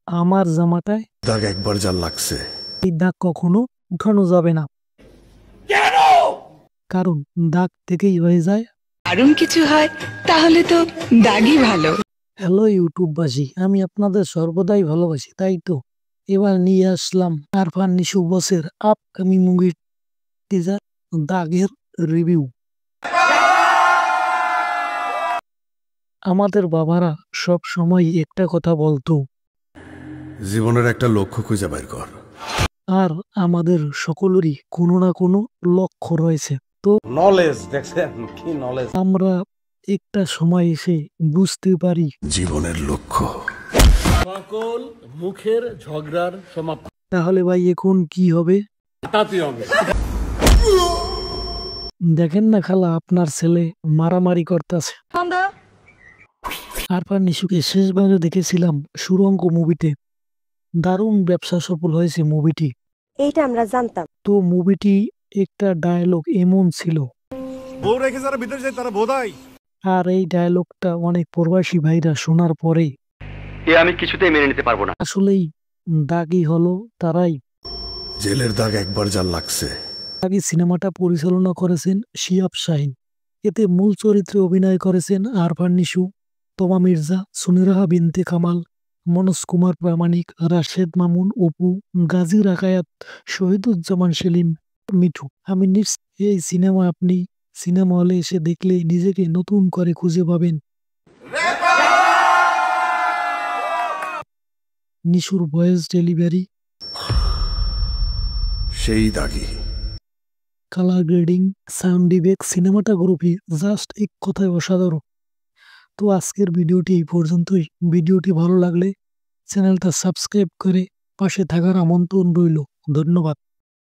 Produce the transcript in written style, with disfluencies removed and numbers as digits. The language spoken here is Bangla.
আমার জামাটায় দাগ একবার যা লাগছে এই দাগ কখনো উঠানো যাবে না, কারণ দাগ থেকেই হয়ে যায়। দারুণ কিছু হয় তাহলে তো দাগই ভালো। হ্যালো ইউটিউববাসী, আমি আপনাদের সর্বদাই ভালোবাসি, তাই তো এবার নিয়ে আসলাম আরফান নিশু বসের আপকামিং মুভির টিজার দাগের রিভিউ। আমাদের বাবারা সব সময় একটা কথা বলতো, জীবনের একটা লক্ষ্য খুঁজে বের কর। আর আমাদের সকলেরই কোনো না কোনো লক্ষ্য রয়েছে। তো নলেজ দেখছেন কি নলেজ। আমরা একটা সময় এসে বুঝতে পারি জীবনের লক্ষ্য সকল মুখের ঝগড়ার সমাপ্তি তাহলে ভাই এখন কি হবে। তাতে হবে। দেখেন না খালা, আপনার ছেলে মারামারি করতেছে। আরফান নিশুকে শেষবারে দেখেছিলাম সুরঙ্গ মুভিতে, দারুণ ব্যবসা সফল হয়েছে মুভিটি। এইটা আমরা জানতাম। তো মুভিটি একটা ডায়লগ এমন ছিল, বউ রেখে যারা ভিতরে যায় তারা বোধাই। আর এই ডায়লগটা অনেক প্রবাসী ভাইরা শোনার পরে আমি কিছুতেই মেনে নিতে পারবো না। আসলেই দাগই হলো তারাই। জেলের দাগ একবার যা লাগছে। আগে সিনেমাটা পরিচালনা করেছেন শিহাব শাহিন, এতে মূল চরিত্রে অভিনয় করেছেন আরফান নিশু, তমা মির্জা, সুনিরাহা বিনতে কামাল, মনোজ কুমার প্রামাণিক, রাশেদ মামুন, অপু, গাজী রাকায়াত, শহীদুজ্জামান সেলিম, মিঠু। আমি এই সিনেমা আপনি সিনেমা হলে এসে দেখলে নিজেকে নতুন করে খুঁজে পাবেন। নিশুর ভয়েস ডেলিভারি, সেই দাগই colour grading, sound effect, cinematography just এক কথায় অসাধারণ। তো আজকের ভিডিওটি এই পর্যন্তই। ভিডিওটি ভালো লাগলে চ্যানেলটা সাবস্ক্রাইব করে পাশে থাকার আমন্ত্রণ রইল। ধন্যবাদ।